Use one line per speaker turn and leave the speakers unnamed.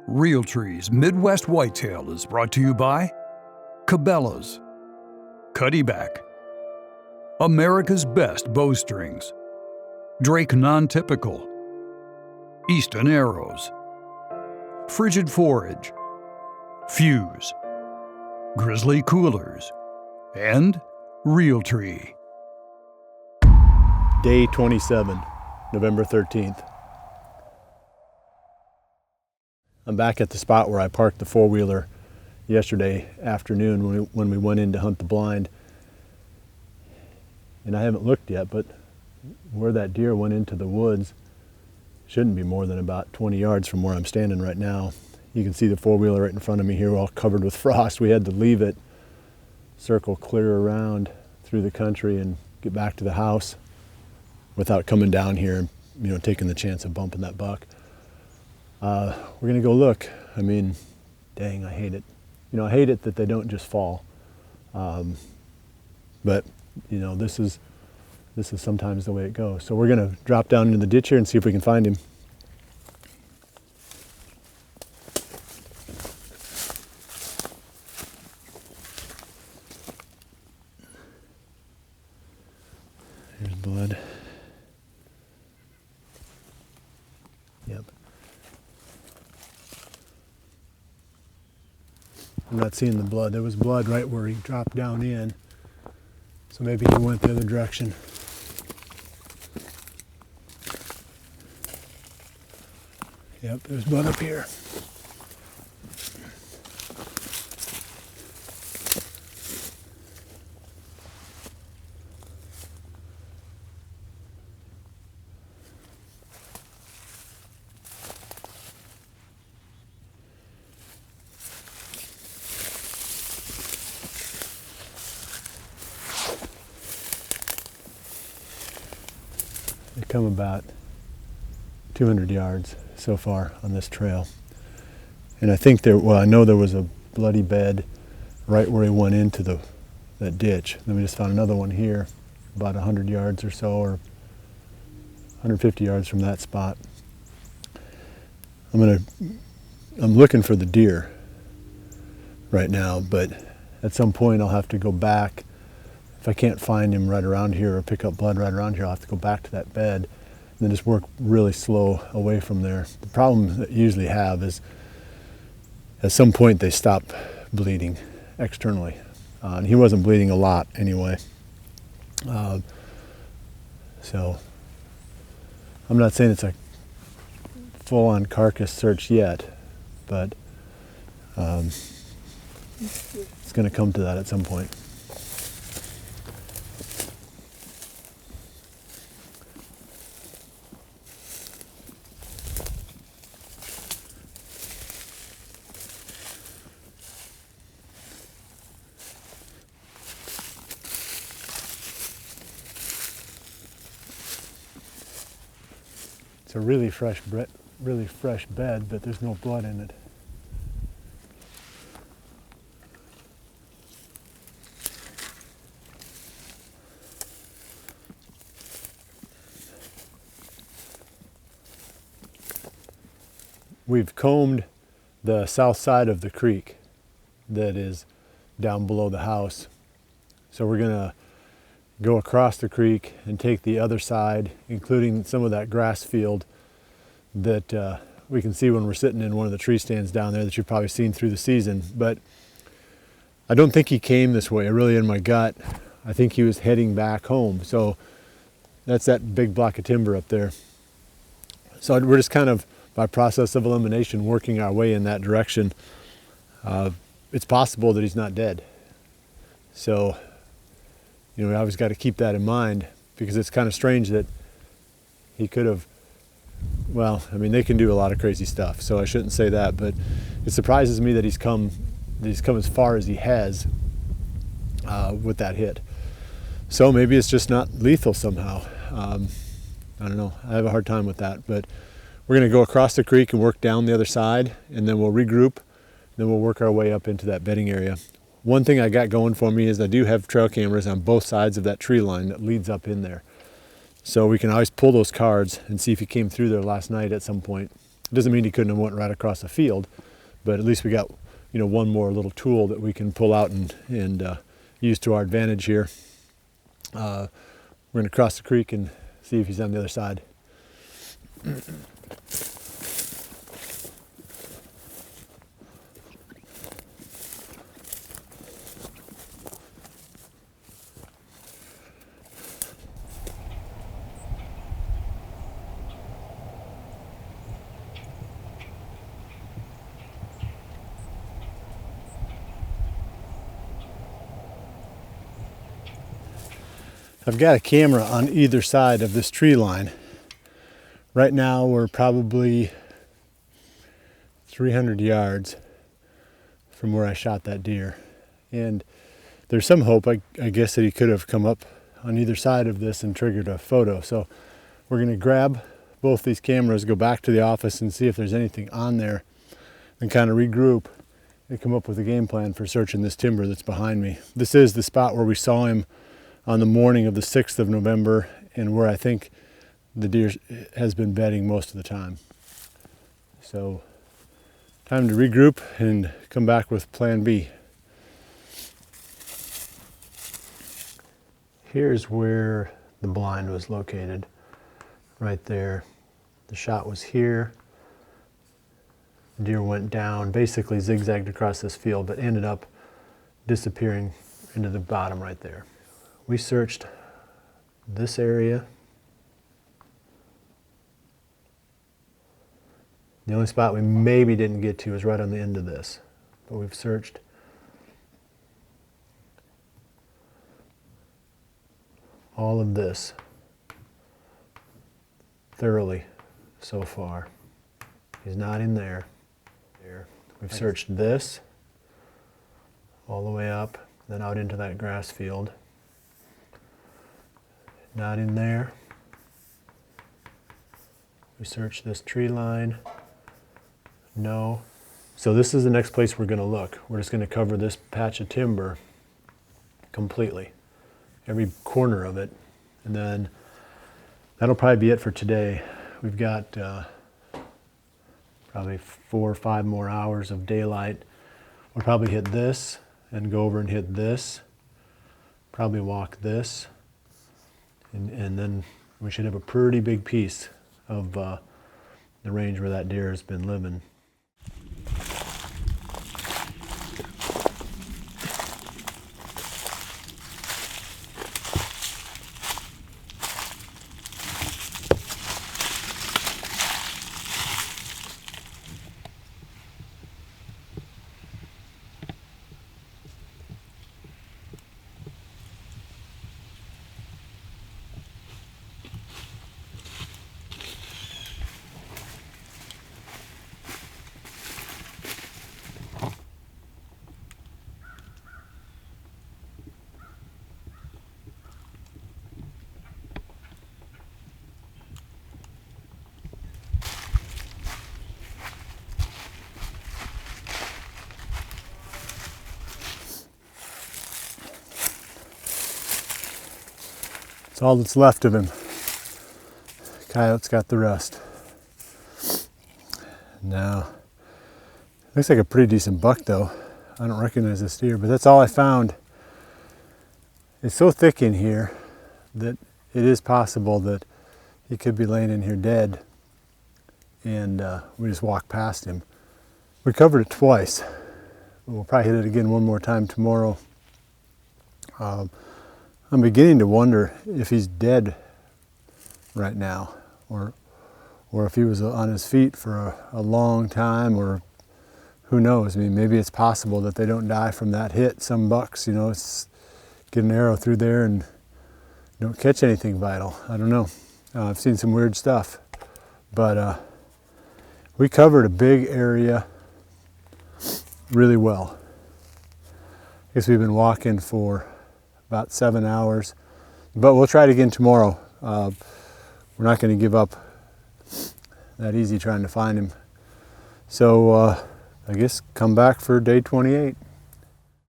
Realtree's Midwest Whitetail is brought to you by Cabela's, Cuddyback, America's Best Bowstrings, Drake Non-Typical, Easton Arrows, Frigid Forage, Fuse, Grizzly Coolers, and Realtree.
Day 27, November 13th. I'm back at the spot where I parked the four-wheeler yesterday afternoon when we went in to hunt the blind. And I haven't looked yet, but where that deer went into the woods shouldn't be more than about 20 yards from where I'm standing right now. You can see the four-wheeler right in front of me here, all covered with frost. We had to leave it, circle clear around through the country and get back to the house without coming down here and taking the chance of bumping that buck. We're gonna go look. I mean, dang, I hate it. I hate it that they don't just fall. But this is sometimes the way it goes. So we're gonna drop down into the ditch here and see if we can find him. There's blood. Yep. I'm not seeing the blood. There was blood right where he dropped down in. So maybe he went the other direction. Yep, there's blood up here. They come about 200 yards so far on this trail. And I think I know there was a bloody bed right where he went into that ditch. Then we just found another one here, about 100 yards or so, or 150 yards from that spot. I'm looking for the deer right now, but at some point I'll have to go back. If I can't find him right around here or pick up blood right around here, I'll have to go back to that bed and then just work really slow away from there. The problem that you usually have is at some point they stop bleeding externally. And he wasn't bleeding a lot anyway. So I'm not saying it's a full-on carcass search yet, but it's going to come to that at some point. It's a really fresh bed, but there's no blood in it. We've combed the south side of the creek that is down below the house. So we're gonna go across the creek and take the other side, including some of that grass field that we can see when we're sitting in one of the tree stands down there that you've probably seen through the season. But I don't think he came this way. Really, in my gut, I think he was heading back home. So that's that big block of timber up there. So we're just kind of, by process of elimination, working our way in that direction. It's possible that he's not dead. So we always got to keep that in mind, because it's kind of strange that he could have, they can do a lot of crazy stuff, so I shouldn't say that, but it surprises me that he's come as far as he has with that hit. So maybe it's just not lethal somehow. I don't know. I have a hard time with that, but we're going to go across the creek and work down the other side, and then we'll regroup, then we'll work our way up into that bedding area. One thing I got going for me is I do have trail cameras on both sides of that tree line that leads up in there. So we can always pull those cards and see if he came through there last night at some point. It doesn't mean he couldn't have went right across the field, but at least we got, you know, one more little tool that we can pull out and use to our advantage here. We're going to cross the creek and see if he's on the other side. I've got a camera on either side of this tree line. Right now we're probably 300 yards from where I shot that deer. And there's some hope, I guess, that he could have come up on either side of this and triggered a photo. So we're gonna grab both these cameras, go back to the office and see if there's anything on there, and kind of regroup and come up with a game plan for searching this timber that's behind me. This is the spot where we saw him on the morning of the 6th of November, and where I think the deer has been bedding most of the time. So time to regroup and come back with plan B. Here's where the blind was located, right there. The shot was here. The deer went down, basically zigzagged across this field, but ended up disappearing into the bottom right there. We searched this area. The only spot we maybe didn't get to is right on the end of this, but we've searched all of this thoroughly so far. He's not in there. We've searched this all the way up, then out into that grass field. Not in there. We searched this tree line. No. So this is the next place we're going to look. We're just going to cover this patch of timber completely, every corner of it, and then that'll probably be it for today. We've got probably 4 or 5 more hours of daylight. We'll probably hit this and go over and hit this, probably walk this, and then we should have a pretty big piece of the range where that deer has been living. It's all that's left of him. Coyote's got the rest. Now, looks like a pretty decent buck though. I don't recognize this deer, but that's all I found. It's so thick in here that it is possible that he could be laying in here dead, and we just walked past him. We covered it twice. We'll probably hit it again one more time tomorrow. I'm beginning to wonder if he's dead right now, or if he was on his feet for a long time, or who knows. I mean, maybe it's possible that they don't die from that hit. Some bucks, you know, it's get an arrow through there and don't catch anything vital. I don't know. I've seen some weird stuff, but we covered a big area really well. I guess we've been walking for about 7 hours, but we'll try it again tomorrow. We're not going to give up that easy trying to find him. So I guess come back for day 28.